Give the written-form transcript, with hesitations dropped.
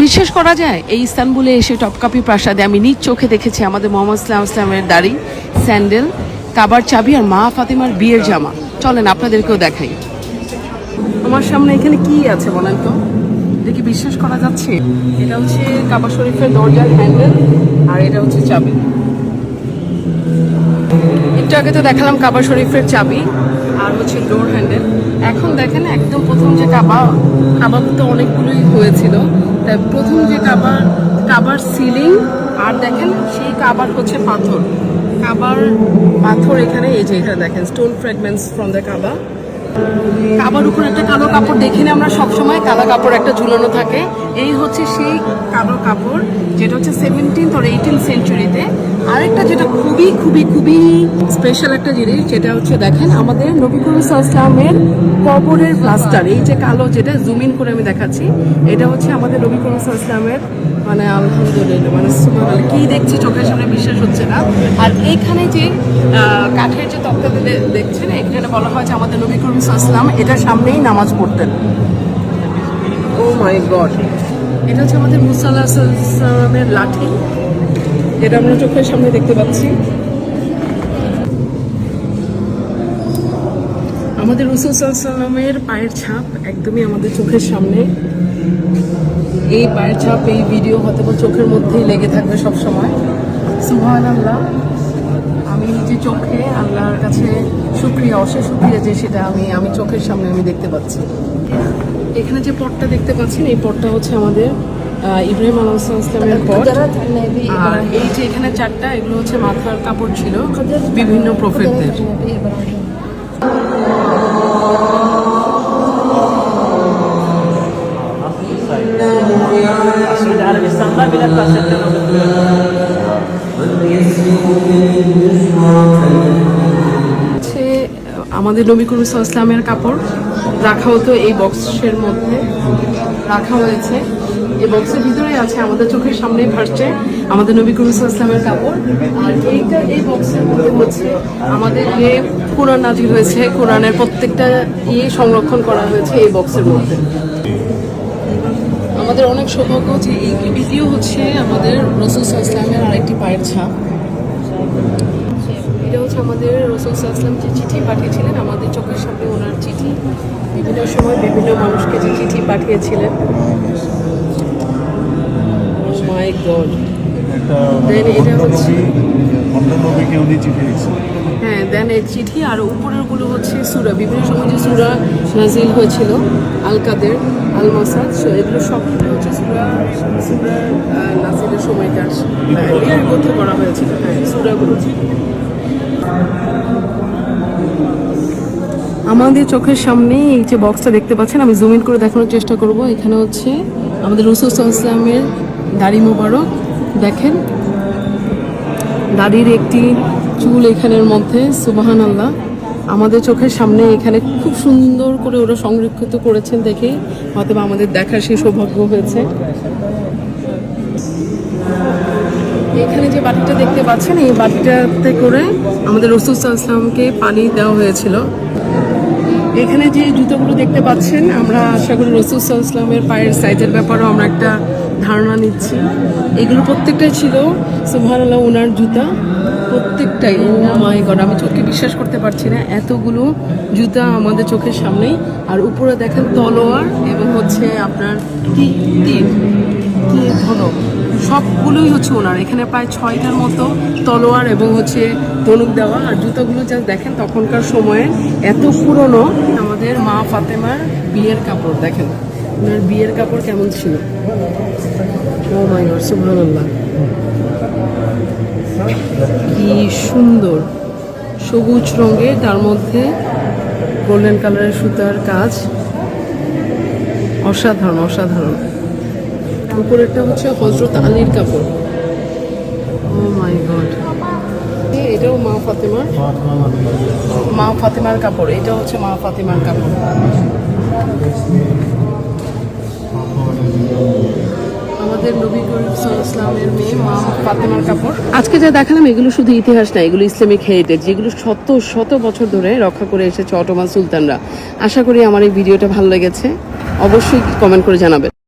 বিশ্বাস করা যায় এই ইস্তানবুলে এসে টপকাপি প্রাসাদে আমি নিজ চোখে দেখেছি আমাদের মোহাম্মদ ইসলামের দাড়ি, স্যান্ডেল, কাবার চাবি আর মা ফাতেমার বিয়ের জামা। চলেন আপনাদেরকেও দেখাই। আমার সামনে এখানে কি আছে বলেন তো, দেখি বিশ্বাস করা যাচ্ছে? এটা হচ্ছে কাবা শরীফের দরজার হ্যান্ডেল আর এটা হচ্ছে চাবি। একটু আগে তো দেখালাম কাবা শরীফের চাবি আর হচ্ছে ডোর হ্যান্ডেল। এখন দেখেন একদম প্রথম যে কাবা তো অনেকগুলোই হয়েছিল, তাই প্রথম যে কাবার সিলিং আর দেখেন সেই কাবার হচ্ছে কাবার পাথর এখানে, এই যে এখানে দেখেন স্টোন ফ্র্যাগমেন্টস ফ্রম দ্য কাবার উপর একটা কালো কাপড় দেখিনি আমরা সবসময়, কালো কাপড় একটা ঝুলানো থাকে। এই হচ্ছে সেই কালো কাপড় যেটা হচ্ছে 17th or 18th সেঞ্চুরিতে। আরেকটা যেটা খুবই খুবই খুবই স্পেশাল একটা জিনিস, যেটা হচ্ছে দেখেন আমাদের নবী করিম সাল্লাল্লাহু আলাইহি ওয়াসাল্লামের কবরের প্লাস্টার। এই যে কালো, যেটা জুম ইন করে আমি দেখাচ্ছি, এটা হচ্ছে আমাদের নবী করিম সাল্লাল্লাহু আলাইহি ওয়াসাল্লামের, মানে আলহামদুলিল্লাহ, মানে সুবহানাল্লাহ, কি দেখছি চোখের সামনে বিশ্বাস হচ্ছে না। আর এখানে যে কাঠের যে তক্তাতে দেখছেন, এখানে বলা হয় যে আমাদের নবী করিম সাল্লাল্লাহু আলাইহি ওয়াসাল্লাম এটার সামনেই নামাজ পড়তেন। ও মাই গড, এটা হচ্ছে আমাদের মুসা আলাইহিস সালামের লাঠি, যেটা আমরা চোখের সামনে দেখতে পাচ্ছি। আমাদের রাসূল সাল্লাল্লাহু আলাইহি ওয়াসাল্লামের পায়ের ছাপ একদমই আমাদের চোখের সামনে। এই পায়ের ছাপ, এই ভিডিও হয়তো চোখের মধ্যেই লেগে থাকবে সব সময়। সুবহানাল্লাহ, আমি নিজে চোখে আল্লাহর কাছে শুকরিয়া, অশেষ শুকরিয়া যে সেটা আমি চোখের সামনে আমি দেখতে পাচ্ছি। এখানে যে পটটা দেখতে পাচ্ছেন, এই পটটা হচ্ছে আমাদের ইব্রাহিম আলাইহিস সালামের পট। আর এই যে এখানে চারটা, এগুলো হচ্ছে মাথার কাপড় ছিল বিভিন্ন প্রফেটদের। আমাদের নবী করিম সাল্লাল্লাহু আলাইহি ওয়াসাল্লামের কাপড় রাখা হতো এই বক্সের মধ্যে রাখা হয়েছে। এই বক্সের ভিতরে আছে আমাদের চোখের সামনেই ভাসছে আমাদের নবী করিম সাল্লাল্লাহু আলাইহি ওয়াসাল্লামের কাপড়। আর এই বক্সের মধ্যে হচ্ছে আমাদের যে কোরআন নাজিল হয়েছে, কোরআনের প্রত্যেকটা সংরক্ষণ করা হয়েছে এই বক্সের মধ্যে। আমাদের অনেক সৌভাগ্য যে এটিও হচ্ছে আমাদের রাসূল সাল্লাল্লাহু আলাইহি ওয়াসাল্লামের আরেকটি পায়ের ছাপ। এটা হচ্ছে আমাদের রাসূল সাল্লাল্লাহু আলাইহি ওয়াসাল্লাম যে চিঠি পাঠিয়েছিলেন, আমাদের চোখের সামনে ওনার চিঠি, বিভিন্ন সময় বিভিন্ন মানুষকে যে চিঠি পাঠিয়েছিলেন। মাই গড, দেন এটা হচ্ছে হ্যাঁ, দেন এই চিঠি আর উপরের গুলো হচ্ছে সূরা, বিভিন্ন সময় যে সূরা নাজিল হয়েছিল, আল কাদের, আল মাসাদ, এগুলো সবগুলো হচ্ছে সূরা নাজিলের সময়কার লিপিবদ্ধ করা হয়েছিল। হ্যাঁ, সূরাগুলো আমাদের চোখের সামনে এই যে বক্সটা দেখতে পাচ্ছেন, আমি জুম ইন করে দেখানোর চেষ্টা করব। এখানে হচ্ছে আমাদের রাসূল সাল্লাল্লাহু আলাইহি ওয়াসাল্লামের দাড়ি মোবারক, দেখেন দাড়ির একটি চুল এখানের মধ্যে। সুবহানাল্লাহ, আমাদের চোখের সামনে এখানে খুব সুন্দর করে ওরা সংরক্ষিত করেছেন দেখে হয়তো আমাদের দেখার সেই সৌভাগ্য হয়েছে। এখানে যে বাটিটা দেখতে পাচ্ছেন, এই বাটিটাতে করে আমাদের রাসূল সাল্লাল্লাহু আলাইহি ওয়াসাল্লামকে পানি দেওয়া হয়েছিল। এখানে যে জুতোগুলো দেখতে পাচ্ছেন, আমরা আশা করি রাসূল সাল্লাল্লাহু আলাইহি ওয়াসাল্লামের পায়ের সাইজের ব্যাপারেও আমরা একটা ধারণা নিচ্ছি। এগুলো প্রত্যেকটাই ছিল সুবহানাল্লাহ ওনার জুতা, প্রত্যেকটাই। ও মাই গড, আমি চোখে বিশ্বাস করতে পারছি না, এতগুলো জুতা আমাদের চোখের সামনেই। আর উপরে দেখেন তলোয়ার এবং হচ্ছে আপনার তীর ধনুক, সবগুলোই হচ্ছে ওনার। এখানে প্রায় 6টার মতো তলোয়ার এবং হচ্ছে ধনুক দেওয়া। আর জুতাগুলো যা দেখেন তখনকার সময়ে এত পুরনো। আমাদের মা ফাতেমার বিয়ের কাপড় দেখেন, ওনার বিয়ের কাপড় কেমন ছিল। ও মাই গড, সুবহানাল্লাহ, কি সুন্দর, সবুজ রঙের, তার মধ্যে গোল্ডেন কালারের সুতার কাজ, অসাধারণ অসাধারণ। উপরেরটা হচ্ছে হযরত আলীর কাপড়। ও মাই গড, এটাও মা ফাতেমার কাপড়, এটা হচ্ছে মা ফাতেমার কাপড়। আমাদের নবী করিম সাল্লাল্লাহু আলাইহি ওয়াসাল্লামের মেয়ে মা ফাতেমার কাপড়। আজকে যা দেখালাম এগুলো শুধু ইতিহাস না, এগুলো ইসলামিক হেরিটেজ, যেগুলো শত শত বছর ধরে রক্ষা করে এসেছে অটোমান সুলতানরা। আশা করি আমার এই ভিডিওটা ভালো লেগেছে, অবশ্যই কমেন্ট করে জানাবেন।